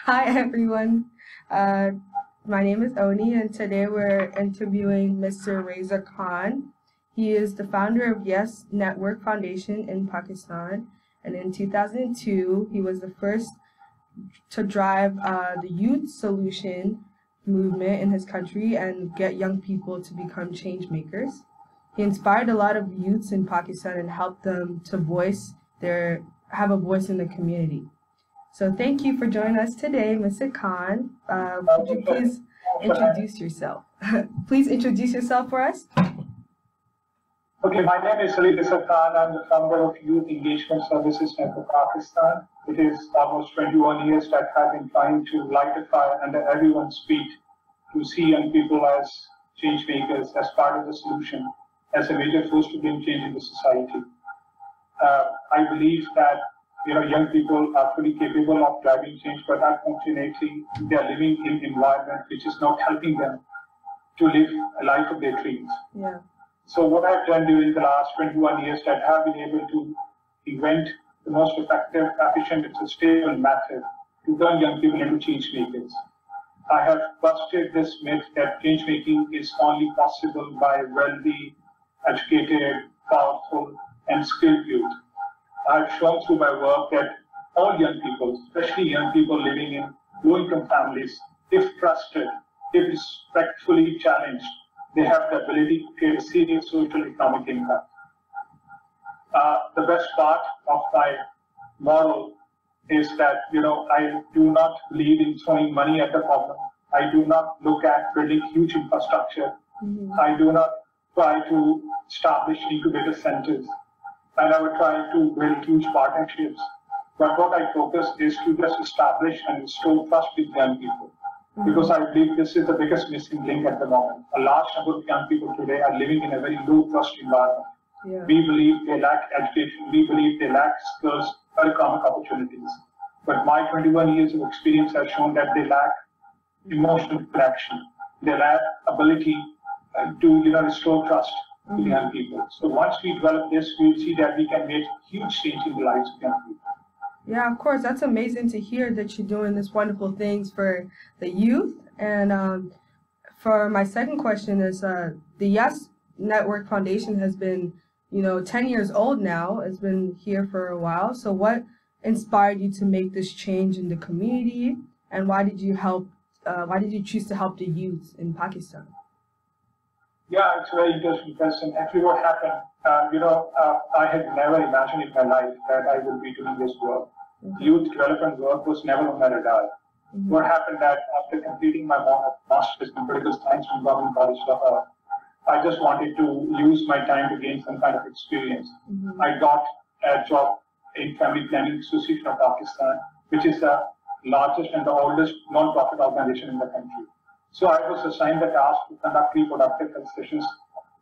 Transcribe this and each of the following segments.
Hi everyone. Uh, my name is Oni, and today we're interviewing Mr. Reza Khan. He is the founder of Yes Network Foundation in Pakistan, and in 2002, he was the first to drive the youth solution movement in his country and get young people to become change makers. He inspired a lot of youths in Pakistan and helped them to have a voice in the community. So thank you for joining us today, Mr. Khan. Could you please introduce yourself? Please introduce yourself for us. Okay, my name is Reza Khan. I'm the founder of Youth Engagement Services Network Pakistan. It is almost 21 years that I've been trying to light a fire under everyone's feet to see young people as change makers, as part of the solution, as a major force to bring change in the society. I believe that young people are fully capable of driving change, but unfortunately, they are living in an environment which is not helping them to live a life of their dreams. Yeah. So what I've done during the last 21 years that I have been able to invent the most effective, efficient, and sustainable method to turn young people into change makers. I have busted this myth that change making is only possible by wealthy, educated, powerful, and skilled youth. I've shown through my work that all young people, especially young people living in low-income families, if trusted, if respectfully challenged, they have the ability to create a serious social economic impact. The best part of my model is that I do not believe in throwing money at the problem. I do not look at building huge infrastructure. I do not try to establish incubator centers. I never try to build huge partnerships. But what I focus is to just establish and restore trust with young people. Because I believe this is the biggest missing link at the moment. A large number of young people today are living in a very low trust environment. Yeah. We believe they lack education. We believe they lack skills or economic opportunities. But my 21 years of experience has shown that they lack emotional connection. They lack ability to restore trust with young people. So once we develop this, we'll see that we can make huge change in the lives of young people. Yeah, of course. That's amazing to hear that you're doing this wonderful things for the youth. And for my second question is, the Yes Network Foundation has been, 10 years old now. It's been here for a while. So what inspired you to make this change in the community, and why did you choose to help the youth in Pakistan? Yeah, it's a very interesting question. Actually, what happened, I had never imagined in my life that I would be doing this work. Youth development work was never on my radar. What happened that after completing my master's in political science from Government College Lahore, I just wanted to use my time to gain some kind of experience. I got a job in Family Planning Association of Pakistan, which is the largest and the oldest non-profit organization in the country. So I was assigned the task to conduct reproductive health sessions,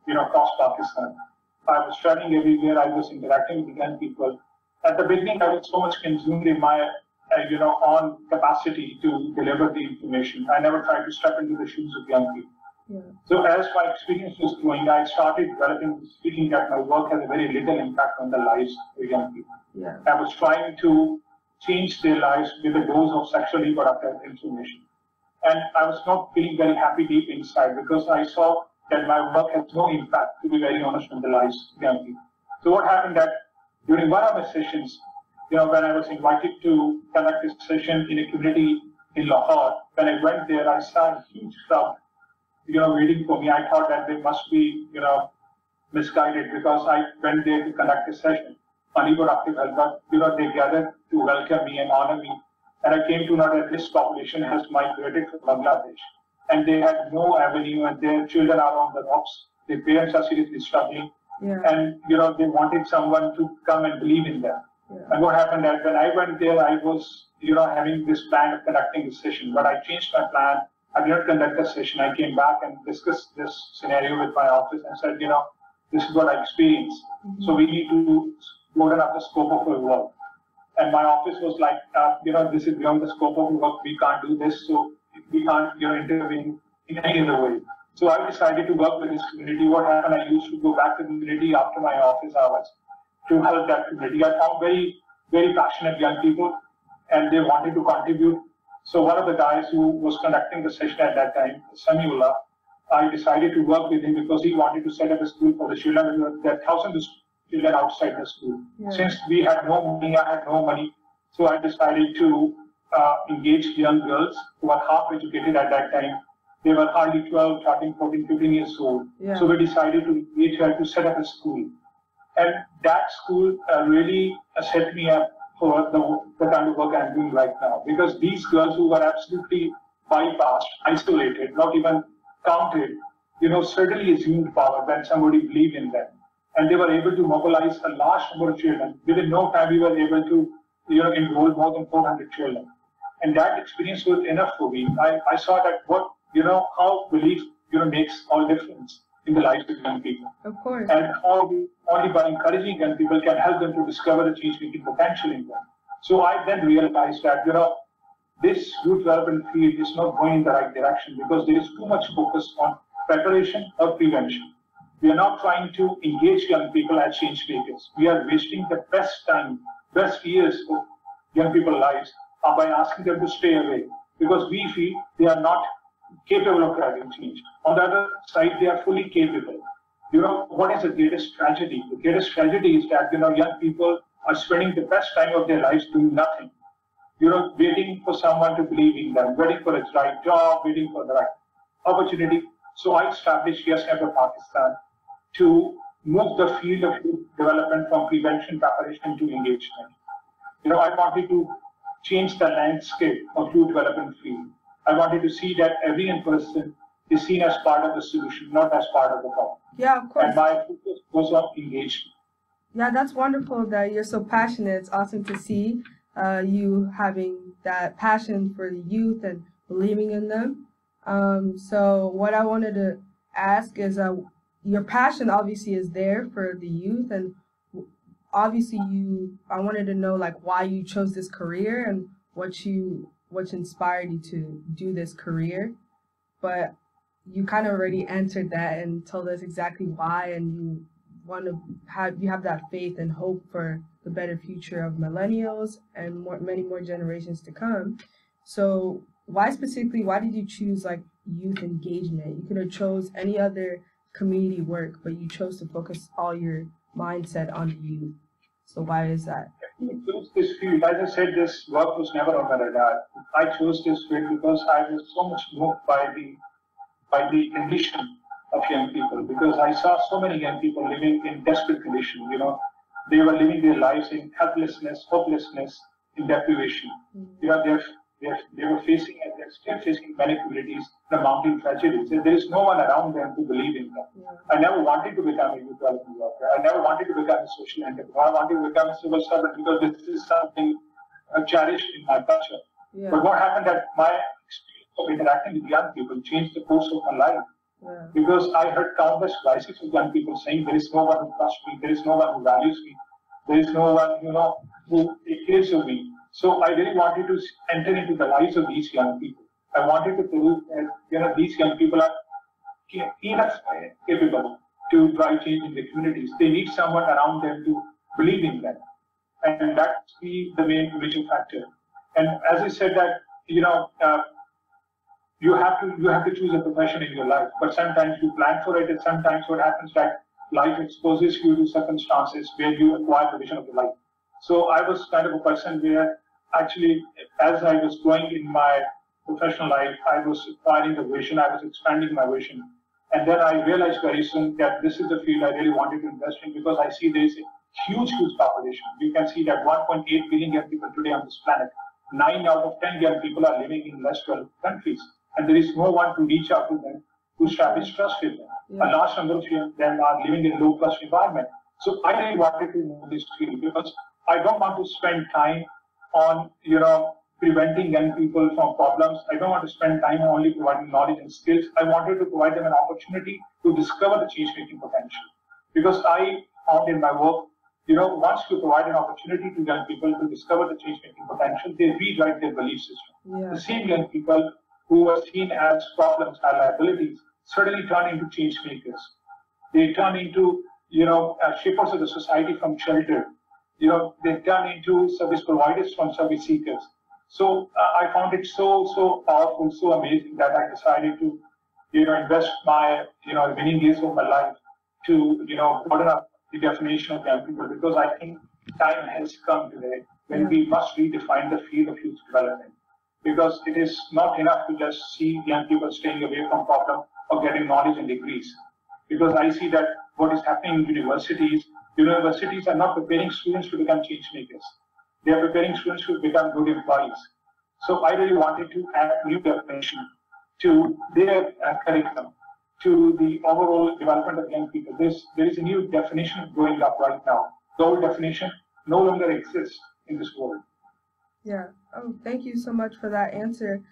across Pakistan. I was traveling everywhere. I was interacting with young people. At the beginning, I was so much consumed in my, own capacity to deliver the information. I never tried to step into the shoes of young people. Yeah. So as my experience was growing, I started developing this feeling that my work has a very little impact on the lives of young people. Yeah. I was trying to change their lives with a dose of sexually reproductive information. And I was not feeling very happy deep inside because I saw that my work has no impact, to be very honest, on the lives of young people. So what happened that during one of my sessions, when I was invited to conduct this session in a community in Lahore, when I went there, I saw a huge crowd, waiting for me. I thought that they must be, misguided because I went there to conduct a session on reproductive health, but, they gathered to welcome me and honor me. And I came to know that this population has migrated from Bangladesh and they had no avenue and their children are on the rocks. Their parents are seriously struggling. Yeah. And, they wanted someone to come and believe in them. Yeah. And what happened that when I went there, I was, having this plan of conducting a session, but I changed my plan. I did not conduct a session. I came back and discussed this scenario with my office and said, this is what I experienced. So we need to broaden up the scope of our work. And my office was like, this is beyond the scope of work. We can't do this. So we can't, intervene in any other way. So I decided to work with this community. What happened, I used to go back to the community after my office hours to help that community. I found very, very passionate young people and they wanted to contribute So one of the guys who was conducting the session at that time, Samiullah, I decided to work with him because he wanted to set up a school for the children. There are thousands of children outside the school. Yeah. Since we had no money, I had no money, so I decided to engage young girls who were half educated at that time. They were hardly 12, 13, 14, 15 years old. Yeah. So we decided to engage her to set up a school. And that school really set me up for the kind of work I'm doing right now. Because these girls who were absolutely bypassed, isolated, not even counted, certainly assumed power when somebody believed in them. And they were able to mobilize a large number of children. Within no time, we were able to enroll more than 400 children. And that experience was enough for me. I saw that how belief makes all difference in the lives of young people. Of course. And how we, only by encouraging young people, can help them to discover the change-making potential in them. So I then realized that, this youth development field is not going in the right direction because there is too much focus on preparation or prevention. We are not trying to engage young people as change makers. We are wasting the best time, best years of young people's lives by asking them to stay away because we feel they are not capable of driving change. On the other side, they are fully capable. What is the greatest tragedy? The greatest tragedy is that, young people are spending the best time of their lives doing nothing. Waiting for someone to believe in them, waiting for a right job, waiting for the right opportunity. So I established Yes Network Pakistan to move the field of youth development from prevention, preparation to engagement. I wanted to change the landscape of youth development field. I wanted to see that every young person is seen as part of the solution, not as part of the problem. Yeah, of course. And my focus was on engagement. Yeah, that's wonderful that you're so passionate. It's awesome to see you having that passion for the youth and believing in them. So what I wanted to ask is, your passion obviously is there for the youth, and obviously I wanted to know why you chose this career and what inspired you to do this career. But you kind of already answered that and told us exactly why, and you have that faith and hope for the better future of millennials and many more generations to come. So why did you choose youth engagement? You could have chose any other community work, but you chose to focus all your mindset on the youth. So why is that? I chose this field. As I said, this work was never on my radar. I chose this field because I was so much moved by the condition of young people, because I saw so many young people living in desperate condition. They were living their lives in helplessness, hopelessness, in deprivation. They were facing, and they're still facing many communities, the mounting tragedies. There is no one around them to believe in them. Yeah. I never wanted to become a youth development worker. I never wanted to become a social entrepreneur. I wanted to become a civil servant because this is something cherished in my culture. Yeah. But what happened that my experience of interacting with young people changed the course of my life. Yeah. Because I heard countless voices of young people saying, there is no one who trusts me, there is no one who values me, there is no one, who cares of me. So I really wanted to enter into the lives of these young people. I wanted to prove that, these young people are enough capable to drive change in the communities. They need someone around them to believe in them. And that's the main major factor. And as I said that, you have to choose a profession in your life, but sometimes you plan for it, and sometimes what happens that life exposes you to circumstances where you acquire the vision of your life. So I was kind of a person where actually, as I was growing in my professional life, I was acquiring the vision, I was expanding my vision. And then I realized very soon that this is the field I really wanted to invest in, because I see there is a huge population. You can see that 1.8 billion young people today on this planet. 9 out of 10 young people are living in less developed countries. And there is no one to reach out to them, to establish trust with them. Yeah. A large number of them are living in low-trust environment. So I really wanted to know this field because I don't want to spend time on, preventing young people from problems. I don't want to spend time only providing knowledge and skills. I wanted to provide them an opportunity to discover the change-making potential. Because I found in my work, once you provide an opportunity to young people to discover the change-making potential, they rewrite their belief system. Yeah. The same young people who were seen as problems and liabilities suddenly turn into change makers. They turn into, shapers of the society from shelter. They turn into service providers from service seekers. So I found it so powerful, so amazing that I decided to, invest my, remaining years of my life to, broaden up the definition of young people, because I think time has come today when we must redefine the field of youth development. Because it is not enough to just see young people staying away from problem or getting knowledge and degrees. Because I see that what is happening in universities are not preparing students to become change makers. They are preparing students to become good employees. So I really wanted to add new definition to their curriculum, to the overall development of young people. There is a new definition going up right now. The old definition no longer exists in this world. Yeah. Oh, thank you so much for that answer.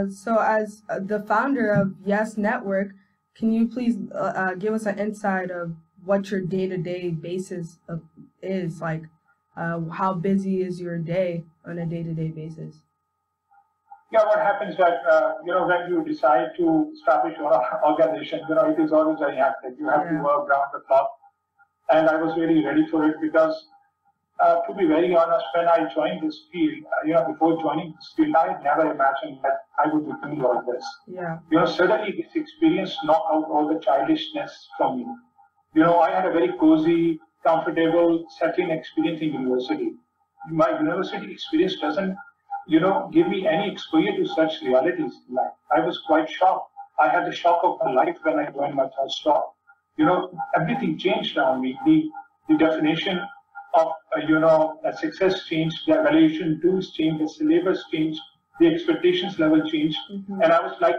So as the founder of Yes Network, can you please give us an insight of what your day-to-day basis is? Like, how busy is your day on a day-to-day basis? Yeah, what happens that, when you decide to establish your organization, it is always very hectic. You have to work round the clock. And I was really ready for it because, to be very honest, when I joined this field, before joining this field, I had never imagined that I would be doing all this. Yeah. Suddenly this experience knocked out all the childishness from me. I had a very cozy, comfortable, settling experience in university. My university experience doesn't, give me any exposure to such realities in life. I was quite shocked. I had the shock of my life when I joined my first stop. Everything changed around me. The definition of, a success changed, the evaluation tools changed, the syllabus changed, the expectations level changed. Mm-hmm. And I was like,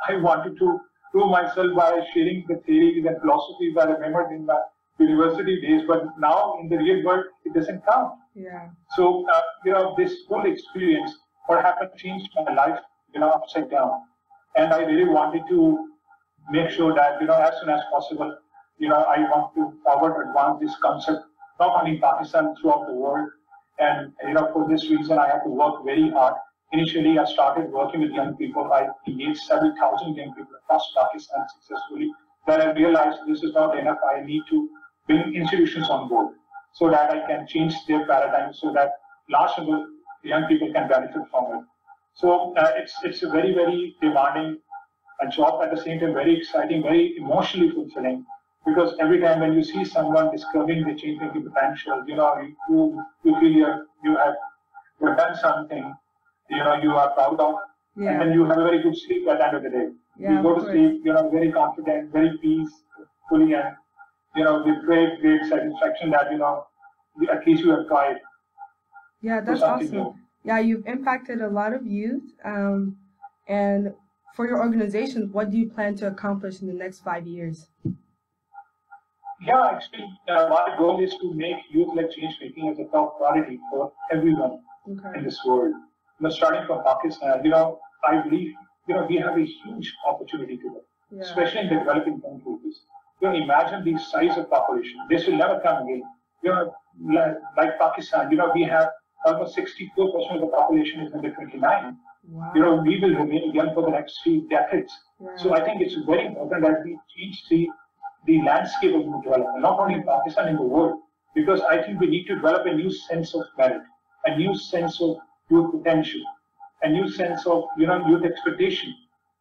I wanted to prove myself by sharing the theories and philosophies I remembered in my university days, but now in the real world, it doesn't count. Yeah. So, this whole experience, what happened, changed my life, upside down. And I really wanted to make sure that, as soon as possible, I want to forward advance this concept, not only in Pakistan, throughout the world. And, for this reason, I had to work very hard. Initially, I started working with young people. I engaged several thousand young people across Pakistan successfully. Then I realized this is not enough. I need to bring institutions on board so that I can change their paradigm so that large number of young people can benefit from it. So it's a very, very demanding job, at the same time very exciting, very emotionally fulfilling, because every time when you see someone discovering the change making potential, you feel you have done something, you are proud of, and then you have a very good sleep at the end of the day. You go to sleep, very confident, very peacefully, and with great satisfaction that at least you have tried. Yeah, that's awesome. New. Yeah, you've impacted a lot of youth, and for your organization, what do you plan to accomplish in the next 5 years? Yeah, actually, my goal is to make youth-led change making as a top priority for everyone in this world. Starting from Pakistan, I believe we have a huge opportunity today, especially in the developing countries. Imagine the size of population. This will never come again. Like Pakistan, we have almost 64% of the population is under 29. Wow. We will remain young for the next 3 decades. Yeah. So I think it's very important that we change the landscape of youth development, not only in Pakistan, in the world, because I think we need to develop a new sense of merit, a new sense of youth potential, a new sense of youth expectation.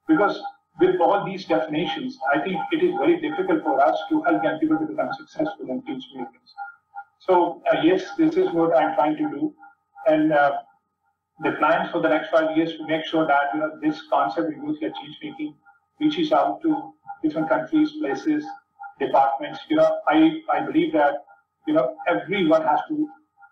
Because with all these definitions, I think it is very difficult for us to help young people to become successful and change makers. So yes, this is what I'm trying to do, and the plans for the next 5 years to make sure that this concept of youth-led change making reaches out to different countries, places, departments. I believe that everyone has to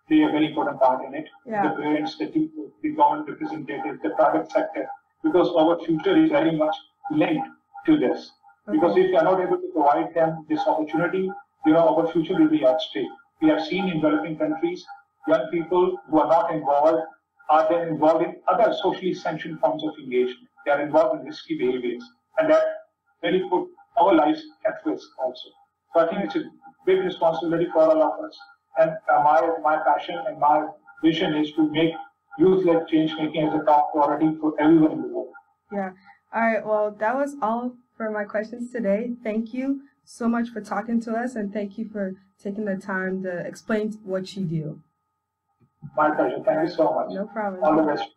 play a very important part in it. Yeah. The parents, the people, the government representatives, the private sector, because our future is very much linked to this. Okay. Because if we are not able to provide them this opportunity, our future will be at stake. We have seen in developing countries, young people who are not involved are then involved in other socially sanctioned forms of engagement. They are involved in risky behaviors, and that really put our lives at risk also. So I think it's a big responsibility for all of us. And my passion and my vision is to make youth-led change making as a top priority for everyone in the world. Yeah. All right. Well, that was all for my questions today. Thank you so much for talking to us, and thank you for taking the time to explain what you do. My pleasure. Thank you so much. No problem. All the best.